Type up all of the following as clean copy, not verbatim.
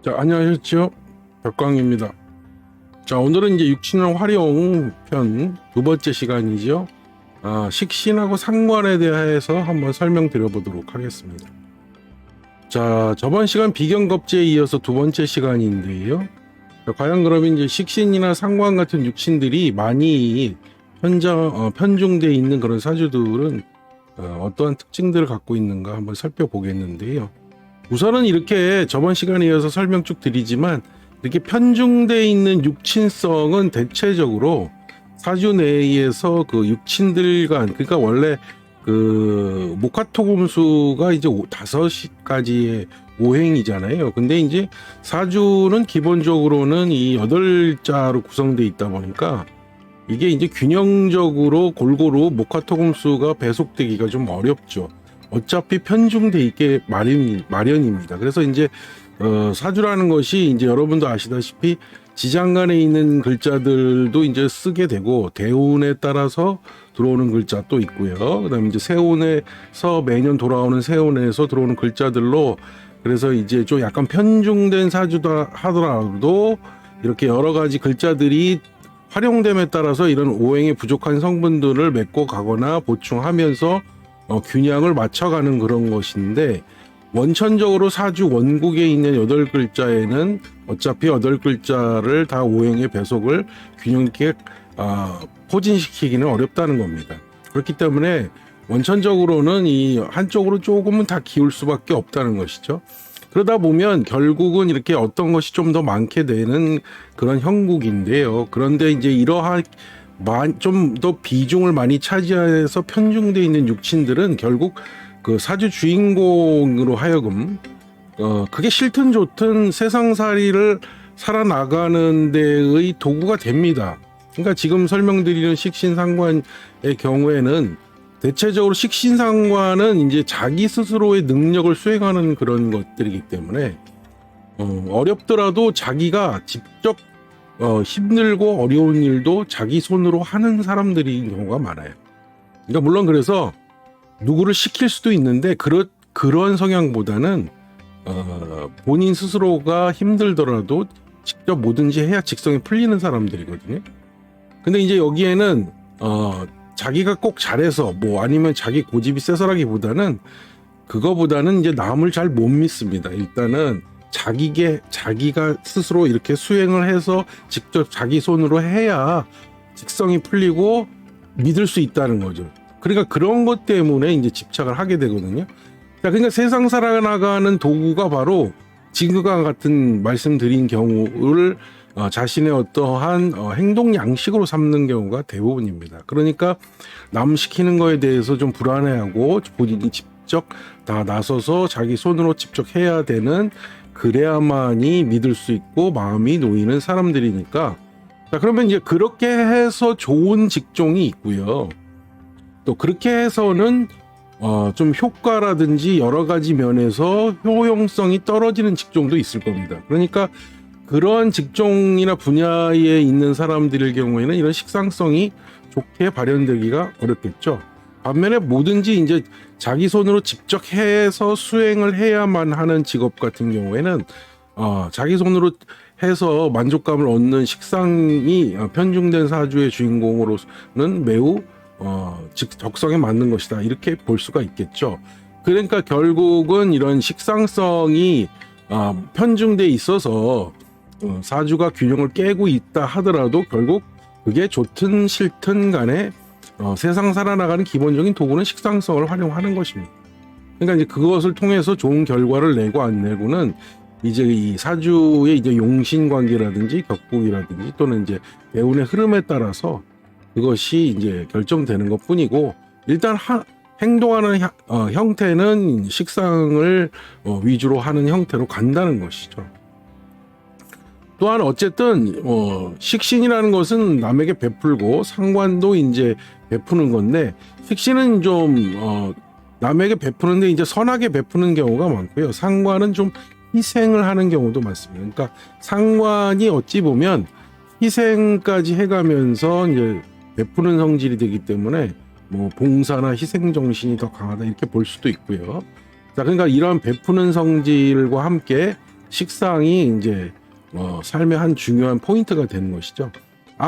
자, 안녕하셨죠? 벽광입니다. 자, 오늘은 이제 육신의 활용 편 두 번째 시간이죠. 식신하고 상관에 대해서 한번 설명드려 보도록 하겠습니다. 자, 저번 시간 비견겁제에 이어서 두 번째 시간인데요. 자, 과연 그러면 이제 식신이나 상관 같은 육신들이 많이 편중되어 있는 그런 사주들은 어떠한 특징들을 갖고 있는가 한번 살펴보겠는데요. 우선은 이렇게 저번 시간에 이어서 설명 쭉 드리지만 이렇게 편중되어 있는 육친성은 대체적으로 사주 내에서 그 육친들 간, 그러니까 원래 그 목화토금수가 이제 5가지의 오행이잖아요. 근데 이제 사주는 기본적으로는 이 8자로 구성되어 있다 보니까 이게 이제 균형적으로 골고루 목화토금수가 배속되기가 좀 어렵죠. 어차피 편중돼 있게 마련입니다. 그래서 이제 사주라는 것이 이제 여러분도 아시다시피 지장간에 있는 글자들도 이제 쓰게 되고 대운에 따라서 들어오는 글자 또 있고요. 그다음에 이제 세운에서 매년 돌아오는 세운에서 들어오는 글자들로 그래서 이제 좀 약간 편중된 사주다 하더라도 이렇게 여러 가지 글자들이 활용됨에 따라서 이런 오행의 부족한 성분들을 메꿔 가거나 보충하면서 균형을 맞춰가는 그런 것인데 원천적으로 사주 원국에 있는 8글자에는 어차피 8글자를 다 오행의 배속을 균형 있게 포진시키기는 어렵다는 겁니다. 그렇기 때문에 원천적으로는 이 한쪽으로 조금은 다 기울 수밖에 없다는 것이죠. 그러다 보면 결국은 이렇게 어떤 것이 좀 더 많게 되는 그런 형국인데요. 그런데 이제 이러한 좀 더 비중을 많이 차지해서 편중되어 있는 육친들은 결국 그 사주 주인공으로 하여금 그게 싫든 좋든 세상살이를 살아나가는 데의 도구가 됩니다. 그러니까 지금 설명드리는 식신상관의 경우에는 대체적으로 식신상관은 이제 자기 스스로의 능력을 수행하는 그런 것들이기 때문에 어렵더라도 자기가 직접 힘들고 어려운 일도 자기 손으로 하는 사람들인 경우가 많아요. 그러니까 물론 그래서 누구를 시킬 수도 있는데 그런 성향보다는 본인 스스로가 힘들더라도 직접 뭐든지 해야 직성이 풀리는 사람들이거든요. 근데 이제 여기에는 자기가 꼭 잘해서 뭐 아니면 자기 고집이 세서라기보다는 그거보다는 이제 남을 잘 못 믿습니다. 일단은 자기가 스스로 이렇게 수행을 해서 직접 자기 손으로 해야 직성이 풀리고 믿을 수 있다는 거죠. 그러니까 그런 것 때문에 이제 집착을 하게 되거든요. 자, 그러니까 세상 살아나가는 도구가 바로 지금과 같은 말씀드린 경우를 자신의 어떠한 행동 양식으로 삼는 경우가 대부분입니다. 그러니까 남 시키는 거에 대해서 좀 불안해하고 본인이 직접 다 나서서 자기 손으로 직접 해야 되는 그래야만이 믿을 수 있고 마음이 놓이는 사람들이니까 자 그러면 이제 그렇게 해서 좋은 직종이 있고요. 또 그렇게 해서는 좀 효과라든지 여러 가지 면에서 효용성이 떨어지는 직종도 있을 겁니다. 그러니까 그런 직종이나 분야에 있는 사람들의 경우에는 이런 식상성이 좋게 발현되기가 어렵겠죠. 반면에 뭐든지 이제 자기 손으로 직접 해서 수행을 해야만 하는 직업 같은 경우에는 자기 손으로 해서 만족감을 얻는 식상이 편중된 사주의 주인공으로는 매우 적성에 맞는 것이다 이렇게 볼 수가 있겠죠. 그러니까 결국은 이런 식상성이 편중돼 있어서 사주가 균형을 깨고 있다 하더라도 결국 그게 좋든 싫든 간에 세상 살아나가는 기본적인 도구는 식상성을 활용하는 것입니다. 그러니까 이제 그것을 통해서 좋은 결과를 내고 안 내고는 이제 이 사주의 이제 용신 관계라든지 격국이라든지 또는 이제 대운의 흐름에 따라서 그것이 이제 결정되는 것뿐이고 일단 행동하는 형태는 식상을 위주로 하는 형태로 간다는 것이죠. 또한 어쨌든 식신이라는 것은 남에게 베풀고 상관도 이제 베푸는 건데 식신은 좀 남에게 베푸는데 이제 선하게 베푸는 경우가 많고요. 상관은 좀 희생을 하는 경우도 많습니다. 그러니까 상관이 어찌 보면 희생까지 해가면서 이제 베푸는 성질이 되기 때문에 뭐 봉사나 희생 정신이 더 강하다 이렇게 볼 수도 있고요. 자, 그러니까 이러한 베푸는 성질과 함께 식상이 이제 삶의 한 중요한 포인트가 되는 것이죠.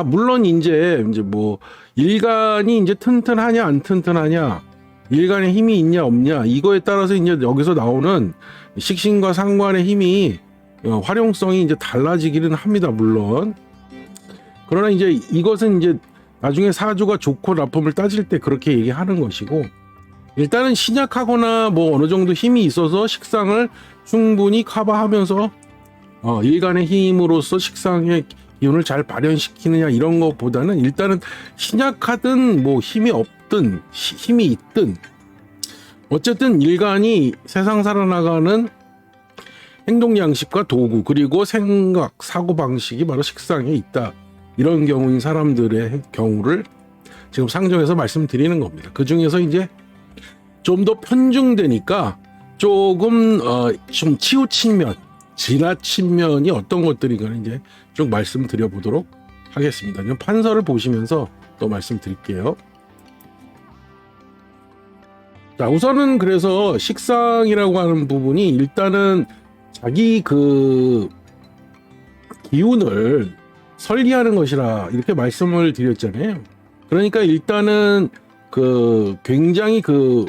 물론 이제 뭐 일간이 이제 튼튼하냐 안 튼튼하냐, 일간에 힘이 있냐 없냐, 이거에 따라서 이제 여기서 나오는 식신과 상관의 힘이 활용성이 이제 달라지기는 합니다. 물론. 그러나 이제 이것은 이제 나중에 사주가 좋고 나쁨을 따질 때 그렇게 얘기하는 것이고, 일단은 신약하거나 뭐 어느 정도 힘이 있어서 식상을 충분히 커버하면서 일간의 힘으로서 식상의 기운을 잘 발현시키느냐 이런 것보다는, 일단은 신약하든 뭐 힘이 없든 힘이 있든 어쨌든 일간이 세상 살아나가는 행동 양식과 도구, 그리고 생각 사고방식이 바로 식상에 있다, 이런 경우인 사람들의 경우를 지금 상정해서 말씀드리는 겁니다. 그 중에서 이제 좀 더 편중되니까 조금 좀 치우친 면, 지나친 면이 어떤 것들인가는 이제 쭉 말씀드려 보도록 하겠습니다. 그럼 판서를 보시면서 또 말씀드릴게요. 자, 우선은 그래서 식상이라고 하는 부분이 일단은 자기 그 기운을 설리하는 것이라 이렇게 말씀을 드렸잖아요. 그러니까 일단은 그 굉장히 그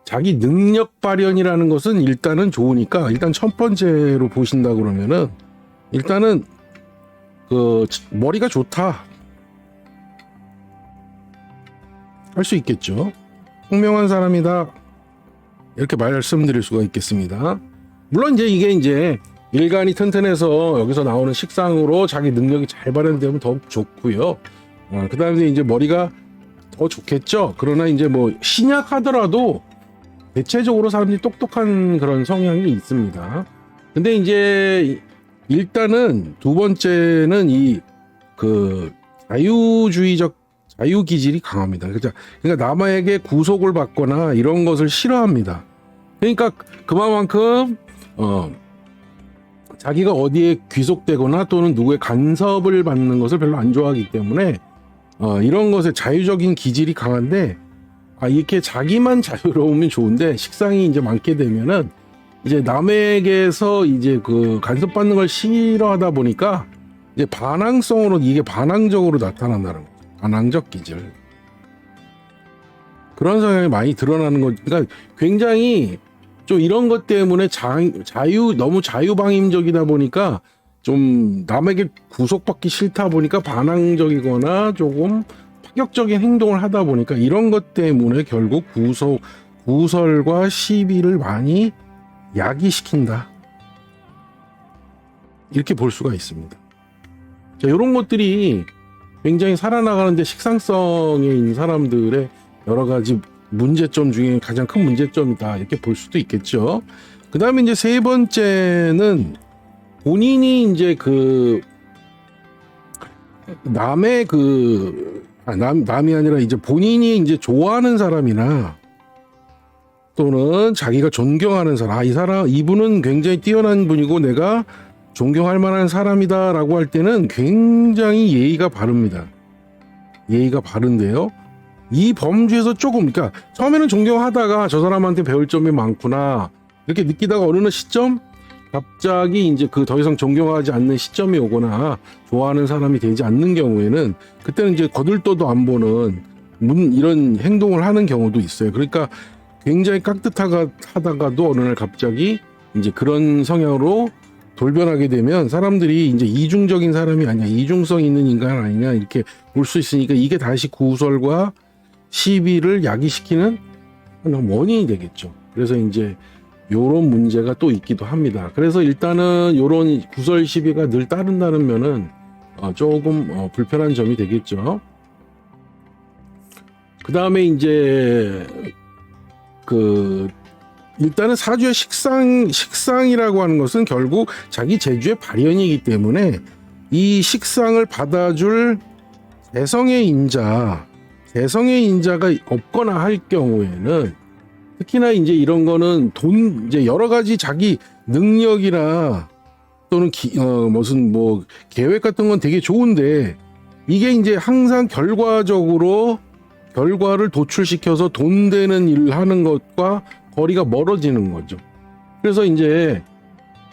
자기 능력 발현이라는 것은 일단은 좋으니까, 일단 첫 번째로 보신다 그러면은 일단은 그 머리가 좋다 할 수 있겠죠. 총명한 사람이다 이렇게 말씀드릴 수가 있겠습니다. 물론 이게 일간이 튼튼해서 여기서 나오는 식상으로 자기 능력이 잘 발현되면 더욱 좋고요. 그 다음에 이제 머리가 더 좋겠죠. 그러나 이제 뭐 신약하더라도 대체적으로 사람들이 똑똑한 그런 성향이 있습니다. 근데 이제 일단은 두 번째는 이 그 자유주의적 자유 기질이 강합니다. 그러니까 남에게 구속을 받거나 이런 것을 싫어합니다. 그러니까 그만큼 자기가 어디에 귀속되거나 또는 누구의 간섭을 받는 것을 별로 안 좋아하기 때문에 이런 것에 자유적인 기질이 강한데, 이렇게 자기만 자유로우면 좋은데 식상이 이제 많게 되면은 이제 남에게서 이제 그 간섭받는 걸 싫어하다 보니까 이제 반항성으로, 이게 반항적으로 나타난다는 거죠. 반항적 기질. 그런 성향이 많이 드러나는 거. 그러니까 굉장히 좀 이런 것 때문에 너무 자유방임적이다 보니까 좀 남에게 구속받기 싫다 보니까 반항적이거나 조금 파격적인 행동을 하다 보니까 이런 것 때문에 결국 구설과 시비를 많이 야기시킨다, 이렇게 볼 수가 있습니다. 자, 이런 것들이 굉장히 살아나가는데 식상성에 있는 사람들의 여러 가지 문제점 중에 가장 큰 문제점이다, 이렇게 볼 수도 있겠죠. 그 다음에 이제 세 번째는 본인이 이제 그 남의 남이 아니라 이제 본인이 이제 좋아하는 사람이나 또는 자기가 존경하는 사람, 이분은 굉장히 뛰어난 분이고 내가 존경할 만한 사람이다라고 할 때는 굉장히 예의가 바릅니다. 예의가 바른데요, 이 범주에서 조금, 그러니까 처음에는 존경하다가 저 사람한테 배울 점이 많구나 이렇게 느끼다가 어느 시점 갑자기 이제 그 더 이상 존경하지 않는 시점이 오거나 좋아하는 사람이 되지 않는 경우에는 그때는 이제 거들떠도 안 보는 이런 행동을 하는 경우도 있어요. 그러니까 굉장히 깍듯하다가도 어느 날 갑자기 이제 그런 성향으로 돌변하게 되면 사람들이 이제 이중적인 사람이 아니냐, 이중성 있는 인간 아니냐 이렇게 볼 수 있으니까 이게 다시 구설과 시비를 야기시키는 원인이 되겠죠. 그래서 이제 요런 문제가 또 있기도 합니다. 그래서 일단은 요런 구설 시비가 늘 따른다는 면은 조금 불편한 점이 되겠죠. 그 다음에 이제 일단은 사주의 식상이라고 하는 것은 결국 자기 재주의 발현이기 때문에 이 식상을 받아줄 재성의 인자가 없거나 할 경우에는, 특히나 이제 이런 거는 이제 여러 가지 자기 능력이나 또는 무슨 뭐 계획 같은 건 되게 좋은데 이게 이제 항상 결과를 도출시켜서 돈 되는 일을 하는 것과 거리가 멀어지는 거죠. 그래서 이제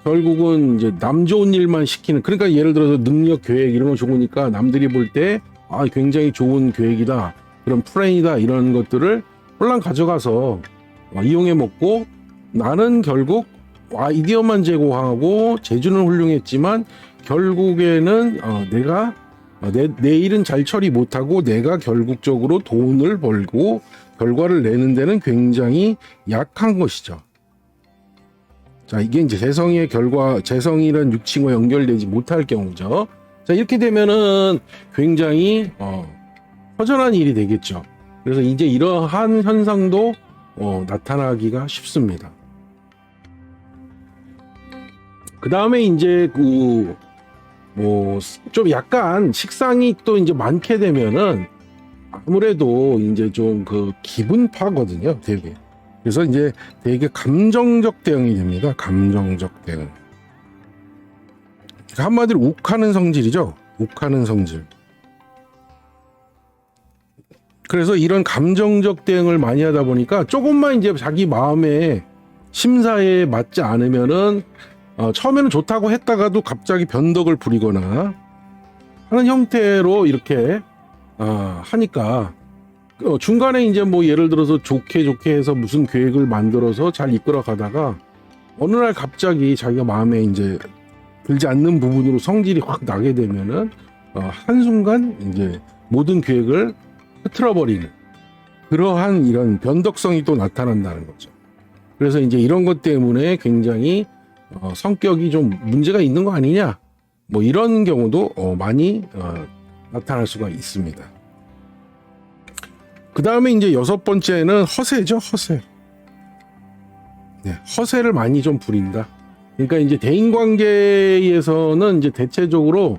결국은 이제 남 좋은 일만 시키는, 그러니까 예를 들어서 능력 계획 이런 거 좋으니까 남들이 볼 때 굉장히 좋은 계획이다, 그런 플랜이다, 이런 것들을 홀랑 가져가서 이용해 먹고, 나는 결국 아이디어만 제공하고 재주는 훌륭했지만 결국에는 내가 내 일은 잘 처리 못하고 내가 결국적으로 돈을 벌고 결과를 내는 데는 굉장히 약한 것이죠. 자, 이게 이제 재성의 결과, 재성이란 육칭과 연결되지 못할 경우죠. 자, 이렇게 되면은 굉장히 허전한 일이 되겠죠. 그래서 이제 이러한 현상도 나타나기가 쉽습니다. 그 다음에 이제 좀 약간 식상이 또 이제 많게 되면은 아무래도 이제 좀 기분파거든요, 되게. 그래서 이제 되게 감정적 대응이 됩니다. 감정적 대응. 한마디로 욱하는 성질이죠. 욱하는 성질. 그래서 이런 감정적 대응을 많이 하다 보니까 조금만 이제 자기 마음에 심사에 맞지 않으면은 처음에는 좋다고 했다가도 갑자기 변덕을 부리거나 하는 형태로 이렇게 하니까 중간에 이제 예를 들어서 좋게 해서 무슨 계획을 만들어서 잘 이끌어 가다가 어느 날 갑자기 자기가 마음에 이제 들지 않는 부분으로 성질이 확 나게 되면은 한순간 이제 모든 계획을 흐트러 버리는 그러한 이런 변덕성이 또 나타난다는 거죠. 그래서 이제 이런 것 때문에 굉장히 성격이 좀 문제가 있는 거 아니냐, 이런 경우도 많이 나타날 수가 있습니다. 그 다음에 이제 6번째는 허세죠. 허세. 네, 허세를 많이 좀 부린다. 그러니까 이제 대인관계에서는 이제 대체적으로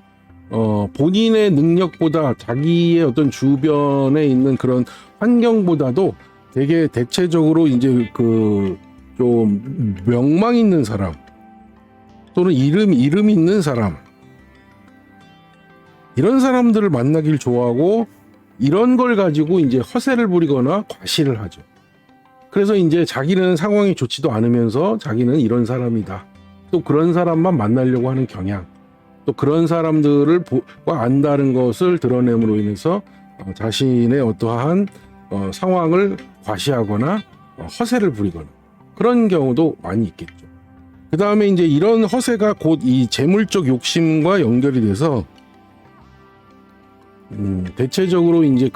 본인의 능력보다 자기의 어떤 주변에 있는 그런 환경보다도 되게 대체적으로 이제 좀 명망 있는 사람 또는 이름 있는 사람, 이런 사람들을 만나길 좋아하고 이런 걸 가지고 이제 허세를 부리거나 과시를 하죠. 그래서 이제 자기는 상황이 좋지도 않으면서 자기는 이런 사람이다, 또 그런 사람만 만나려고 하는 경향, 또 그런 사람들을 안다는 것을 드러냄으로 인해서 자신의 어떠한 상황을 과시하거나 허세를 부리거나 그런 경우도 많이 있겠죠. 그 다음에 이제 이런 허세가 곧 이 재물적 욕심과 연결이 돼서 대체적으로 이제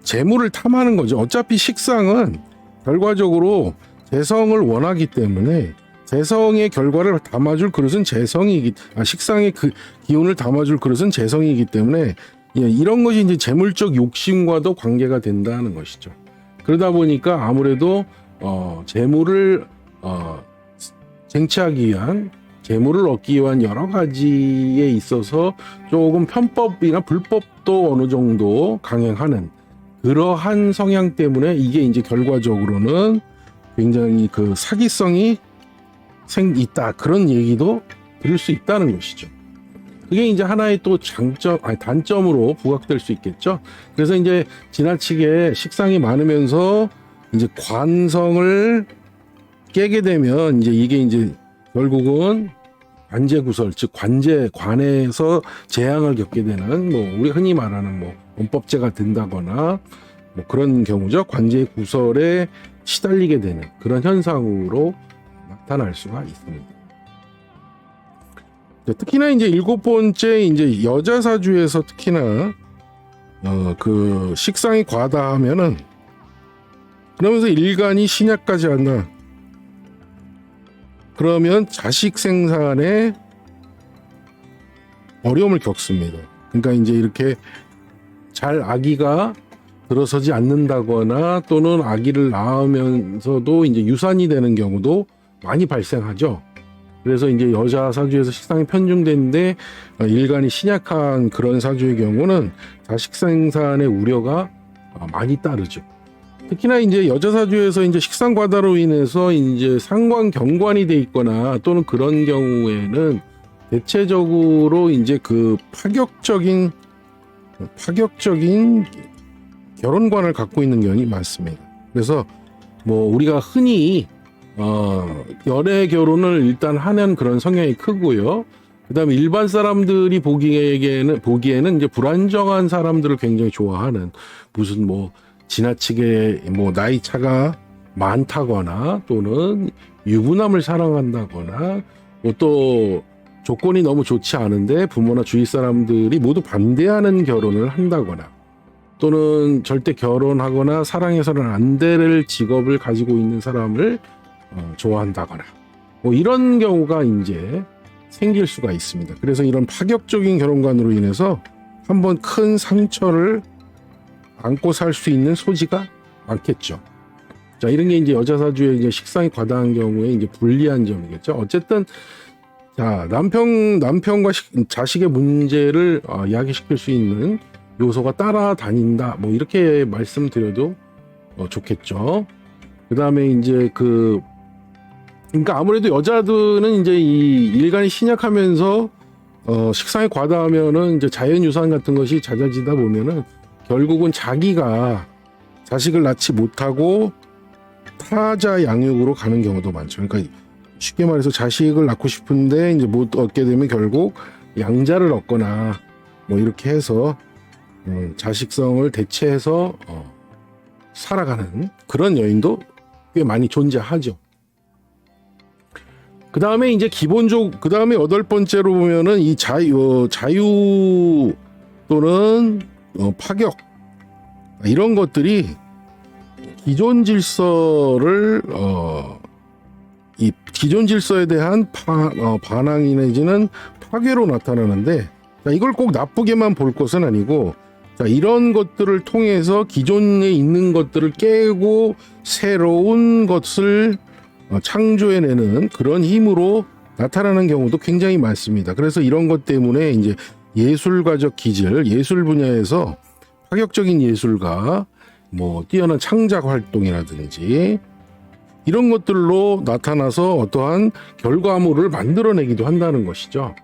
재물을 탐하는 거죠. 어차피 식상은 결과적으로 재성을 원하기 때문에 재성의 결과를 담아줄 그릇은 식상의 기운을 담아줄 그릇은 재성이기 때문에 이런 것이 이제 재물적 욕심과도 관계가 된다는 것이죠. 그러다 보니까 아무래도 재물을 쟁취하기 위한, 재물을 얻기 위한 여러 가지에 있어서 조금 편법이나 불법도 어느 정도 강행하는 그러한 성향 때문에 이게 이제 결과적으로는 굉장히 사기성이 있다, 그런 얘기도 들을 수 있다는 것이죠. 그게 이제 하나의 또 단점으로 부각될 수 있겠죠. 그래서 이제 지나치게 식상이 많으면서 이제 관성을 깨게 되면 이제 이게 이제 결국은 관제구설, 즉 관에서 재앙을 겪게 되는 우리 흔히 말하는 원법제가 된다거나 그런 경우죠. 관제구설에 시달리게 되는 그런 현상으로 나타날 수가 있습니다. 특히나 이제 7번째 이제 여자 사주에서 특히나 식상이 과다하면은 그러면서 일간이 신약까지 한다. 그러면 자식 생산에 어려움을 겪습니다. 그러니까 이제 이렇게 잘 아기가 들어서지 않는다거나 또는 아기를 낳으면서도 이제 유산이 되는 경우도 많이 발생하죠. 그래서 이제 여자 사주에서 식상이 편중되는데 일간이 신약한 그런 사주의 경우는 자식 생산의 우려가 많이 따르죠. 특히나 이제 여자 사주에서 이제 식상 과다로 인해서 이제 상관 경관이 돼 있거나 또는 그런 경우에는 대체적으로 이제 파격적인 결혼관을 갖고 있는 경향이 많습니다. 그래서 우리가 흔히 연애 결혼을 일단 하는 그런 성향이 크고요. 그다음에 일반 사람들이 보기에는 이제 불안정한 사람들을 굉장히 좋아하는, 무슨 뭐 지나치게 뭐 나이 차가 많다거나 또는 유부남을 사랑한다거나, 뭐 또 조건이 너무 좋지 않은데 부모나 주위 사람들이 모두 반대하는 결혼을 한다거나, 또는 절대 결혼하거나 사랑해서는 안 될 직업을 가지고 있는 사람을 좋아한다거나, 뭐 이런 경우가 이제 생길 수가 있습니다. 그래서 이런 파격적인 결혼관으로 인해서 한번 큰 상처를 안고 살 수 있는 소지가 많겠죠. 자, 이런 게 이제 여자 사주의 이제 식상이 과다한 경우에 이제 불리한 점이겠죠. 어쨌든 자, 남편과 자식의 문제를 이야기시킬 수 있는 요소가 따라다닌다, 뭐 이렇게 말씀드려도 좋겠죠. 그 다음에 이제 그러니까 아무래도 여자들은 이제 이 일간이 신약하면서 식상이 과다하면은 이제 자연유산 같은 것이 잦아지다 보면은 결국은 자기가 자식을 낳지 못하고 타자 양육으로 가는 경우도 많죠. 그러니까 쉽게 말해서 자식을 낳고 싶은데 이제 못 얻게 되면 결국 양자를 얻거나 뭐 이렇게 해서 자식성을 대체해서 살아가는 그런 여인도 꽤 많이 존재하죠. 그 다음에 이제 그 다음에 8번째로 보면은 이 자유 또는 파격, 이런 것들이 기존 질서를 이 기존 질서에 대한 반항이 내지는 파괴로 나타나는데, 자, 이걸 꼭 나쁘게만 볼 것은 아니고, 자, 이런 것들을 통해서 기존에 있는 것들을 깨고 새로운 것을 창조해내는 그런 힘으로 나타나는 경우도 굉장히 많습니다. 그래서 이런 것 때문에 이제 예술가적 기질, 예술 분야에서 파격적인 예술가, 뭐 뛰어난 창작 활동이라든지 이런 것들로 나타나서 어떠한 결과물을 만들어내기도 한다는 것이죠.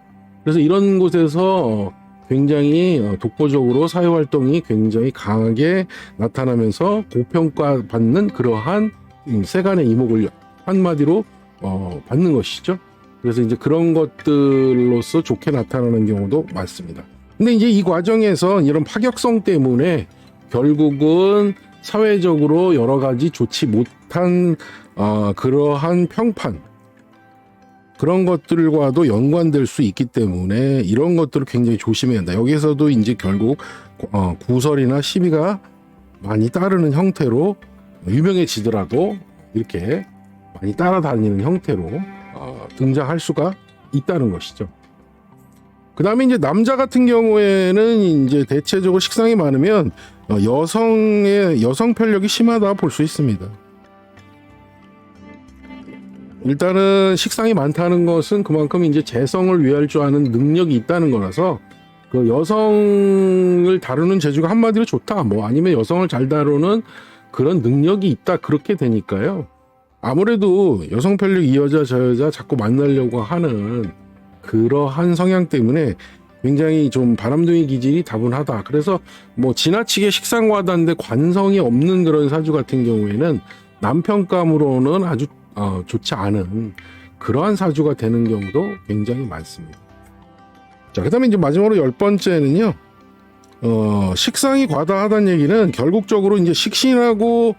그래서 이런 곳에서 굉장히 독보적으로 사회활동이 굉장히 강하게 나타나면서 고평가받는 그러한 세간의 이목을 한마디로 받는 것이죠. 그래서 이제 그런 것들로서 좋게 나타나는 경우도 많습니다. 근데 이제 이 과정에서 이런 파격성 때문에 결국은 사회적으로 여러 가지 좋지 못한 그러한 평판, 그런 것들과도 연관될 수 있기 때문에 이런 것들을 굉장히 조심해야 한다. 여기서도 이제 결국 구설이나 시비가 많이 따르는 형태로, 유명해지더라도 이렇게 많이 따라다니는 형태로 등장할 수가 있다는 것이죠. 그 다음에 이제 남자 같은 경우에는 이제 대체적으로 식상이 많으면 여성 편력이 심하다 볼 수 있습니다. 일단은 식상이 많다는 것은 그만큼 이제 재성을 위할 줄 아는 능력이 있다는 거라서, 그 여성을 다루는 재주가 한마디로 좋다, 뭐 아니면 여성을 잘 다루는 그런 능력이 있다, 그렇게 되니까요. 아무래도 여성 편력 이 여자 저 여자 자꾸 만나려고 하는 그러한 성향 때문에 굉장히 좀 바람둥이 기질이 다분하다. 그래서 뭐 지나치게 식상과다인데 관성이 없는 그런 사주 같은 경우에는 남편감으로는 아주 좋지 않은 그러한 사주가 되는 경우도 굉장히 많습니다. 자, 그 다음에 이제 마지막으로 10번째는요, 식상이 과다하다는 얘기는 결국적으로 이제 식신하고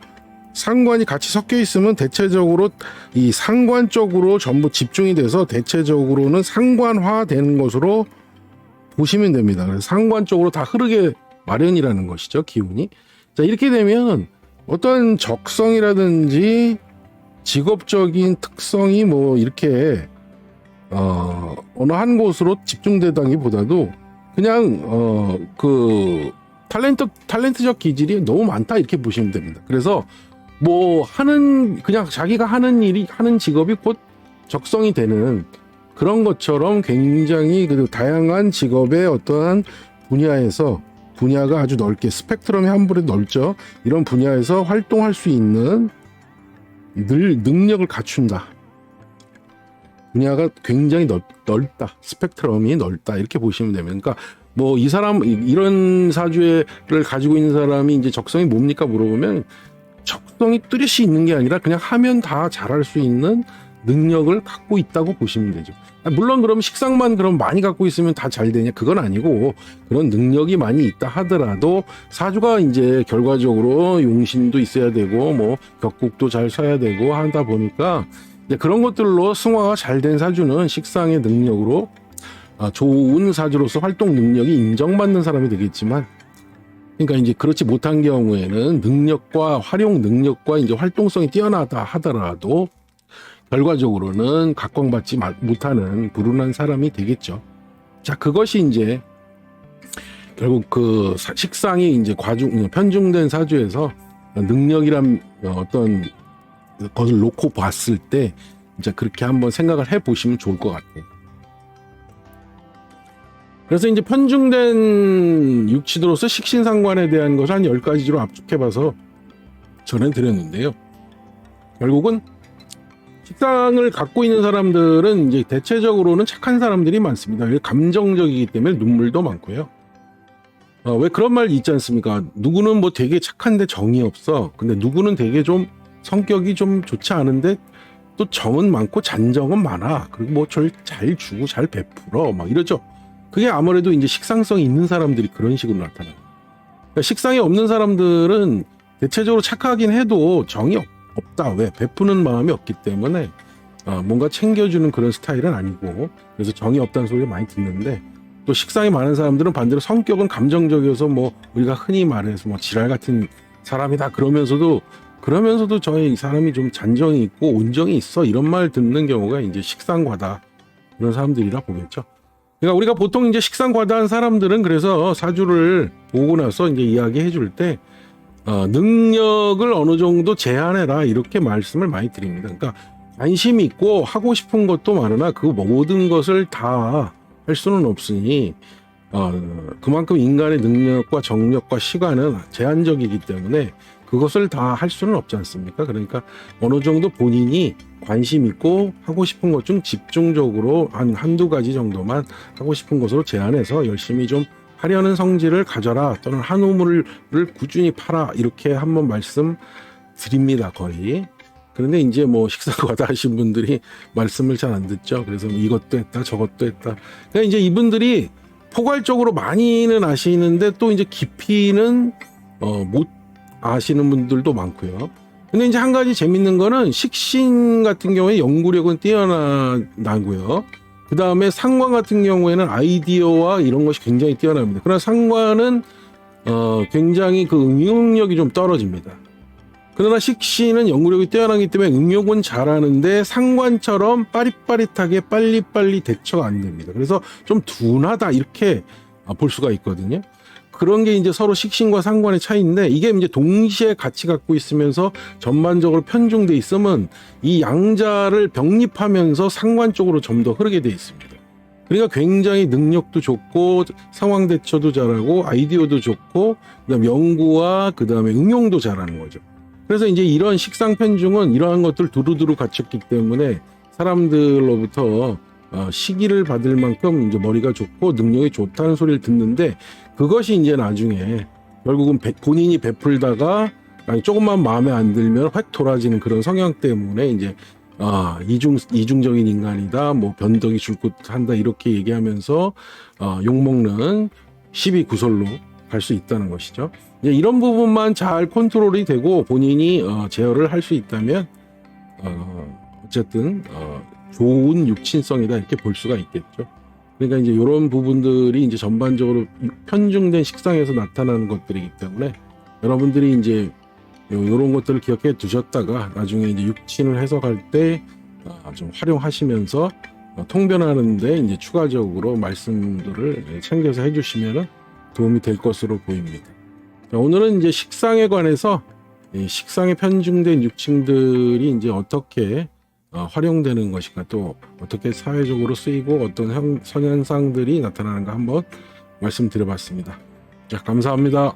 상관이 같이 섞여 있으면 대체적으로 이 상관 쪽으로 전부 집중이 돼서 대체적으로는 상관화되는 것으로 보시면 됩니다. 그래서 상관 쪽으로 다 흐르게 마련이라는 것이죠, 기운이. 자, 이렇게 되면 어떤 적성이라든지 직업적인 특성이 뭐 이렇게 어느 한 곳으로 집중되다기보다도 그냥 그 탤런트적 기질이 너무 많다, 이렇게 보시면 됩니다. 그래서 뭐 그냥 자기가 하는 일이, 하는 직업이 곧 적성이 되는 그런 것처럼 굉장히 그 다양한 직업의 어떠한 분야가 아주 넓게, 스펙트럼이 한 번에 넓죠. 이런 분야에서 활동할 수 있는 능력을 갖춘다. 분야가 굉장히 넓다. 스펙트럼이 넓다. 이렇게 보시면 되면, 그러니까 뭐 이런 사주를 가지고 있는 사람이 이제 적성이 뭡니까 물어보면 적성이 뚜렷이 있는 게 아니라 그냥 하면 다 잘할 수 있는 능력을 갖고 있다고 보시면 되죠. 물론 그럼 식상만 그럼 많이 갖고 있으면 다 잘 되냐? 그건 아니고 그런 능력이 많이 있다 하더라도 사주가 이제 결과적으로 용신도 있어야 되고 뭐 격국도 잘 서야 되고 하다 보니까 이제 그런 것들로 승화가 잘 된 사주는 식상의 능력으로 좋은 사주로서 활동 능력이 인정받는 사람이 되겠지만, 그러니까 이제 그렇지 못한 경우에는 능력과 활용 능력과 이제 활동성이 뛰어나다 하더라도 결과적으로는 각광받지 못하는 불운한 사람이 되겠죠. 자, 그것이 이제 결국 그 식상이 이제 편중된 사주에서 능력이란 어떤 것을 놓고 봤을 때 이제 그렇게 한번 생각을 해 보시면 좋을 것 같아요. 그래서 이제 편중된 육치도로서 식신상관에 대한 것을 한 10가지로 압축해봐서 전해드렸는데요. 결국은 식상을 갖고 있는 사람들은 이제 대체적으로는 착한 사람들이 많습니다. 감정적이기 때문에 눈물도 많고요. 왜 그런 말 있지 않습니까? 누구는 뭐 되게 착한데 정이 없어. 근데 누구는 되게 좀 성격이 좀 좋지 않은데 또 정은 많고 잔정은 많아. 그리고 뭐 잘 주고 잘 베풀어. 막 이러죠. 그게 아무래도 이제 식상성이 있는 사람들이 그런 식으로 나타나요. 그러니까 식상이 없는 사람들은 대체적으로 착하긴 해도 정이 없다. 왜? 베푸는 마음이 없기 때문에 뭔가 챙겨주는 그런 스타일은 아니고, 그래서 정이 없다는 소리를 많이 듣는데, 또 식상이 많은 사람들은 반대로 성격은 감정적이어서 뭐 우리가 흔히 말해서 뭐 지랄 같은 사람이다 그러면서도 저희 사람이 좀 잔정이 있고 온정이 있어 이런 말 듣는 경우가 이제 식상과다 그런 사람들이라 보겠죠. 그러니까 우리가 보통 이제 식상과다한 사람들은 그래서 사주를 보고 나서 이제 이야기해 줄 때 능력을 어느 정도 제한해라 이렇게 말씀을 많이 드립니다. 그러니까 관심 있고 하고 싶은 것도 많으나 그 모든 것을 다 할 수는 없으니 그만큼 인간의 능력과 정력과 시간은 제한적이기 때문에 그것을 다 할 수는 없지 않습니까? 그러니까 어느 정도 본인이 관심 있고 하고 싶은 것 중 집중적으로 한두 가지 정도만 하고 싶은 것으로 제한해서 열심히 좀 하려는 성질을 가져라, 또는 한 우물을 꾸준히 팔아, 이렇게 한번 말씀드립니다. 거의. 그런데 이제 뭐 식상과다 하신 분들이 말씀을 잘 안 듣죠. 그래서 뭐 이것도 했다 저것도 했다. 그러니까 이제 이분들이 포괄적으로 많이는 아시는데 또 이제 깊이는 못 아시는 분들도 많고요. 근데 이제 한 가지 재밌는 거는 식신 같은 경우에 연구력은 뛰어나고요. 그 다음에 상관 같은 경우에는 아이디어와 이런 것이 굉장히 뛰어납니다. 그러나 상관은 굉장히 그 응용력이 좀 떨어집니다. 그러나 식신은 연구력이 뛰어나기 때문에 응용은 잘하는데 상관처럼 빠릿빠릿하게 빨리빨리 대처가 안 됩니다. 그래서 좀 둔하다 이렇게 볼 수가 있거든요. 그런 게 이제 서로 식신과 상관의 차이인데, 이게 이제 동시에 같이 갖고 있으면서 전반적으로 편중돼 있으면 이 양자를 병립하면서 상관 쪽으로 좀 더 흐르게 돼 있습니다. 그러니까 굉장히 능력도 좋고 상황 대처도 잘하고 아이디어도 좋고 그다음 연구와 그다음에 응용도 잘하는 거죠. 그래서 이제 이런 식상 편중은 이러한 것들 두루두루 갖췄기 때문에 사람들로부터 시기를 받을 만큼 이제 머리가 좋고 능력이 좋다는 소리를 듣는데, 그것이 이제 나중에 결국은 본인이 베풀다가 조금만 마음에 안 들면 확 돌아지는 그런 성향 때문에 이제 이중적인 인간이다, 뭐 변덕이 줄곧 한다 이렇게 얘기하면서 욕먹는 시비구설로 갈 수 있다는 것이죠. 이제 이런 부분만 잘 컨트롤이 되고 본인이 제어를 할 수 있다면 어쨌든 좋은 육친성이다 이렇게 볼 수가 있겠죠. 그러니까 이제 이런 부분들이 이제 전반적으로 편중된 식상에서 나타나는 것들이기 때문에 여러분들이 이제 이런 것들을 기억해 두셨다가 나중에 이제 육친을 해석할 때 좀 활용하시면서 통변하는데 이제 추가적으로 말씀들을 챙겨서 해주시면 도움이 될 것으로 보입니다. 자, 오늘은 이제 식상에 관해서 식상에 편중된 육친들이 이제 어떻게 활용되는 것인가, 또 어떻게 사회적으로 쓰이고 어떤 선현상들이 나타나는가 한번 말씀드려봤습니다. 자, 감사합니다.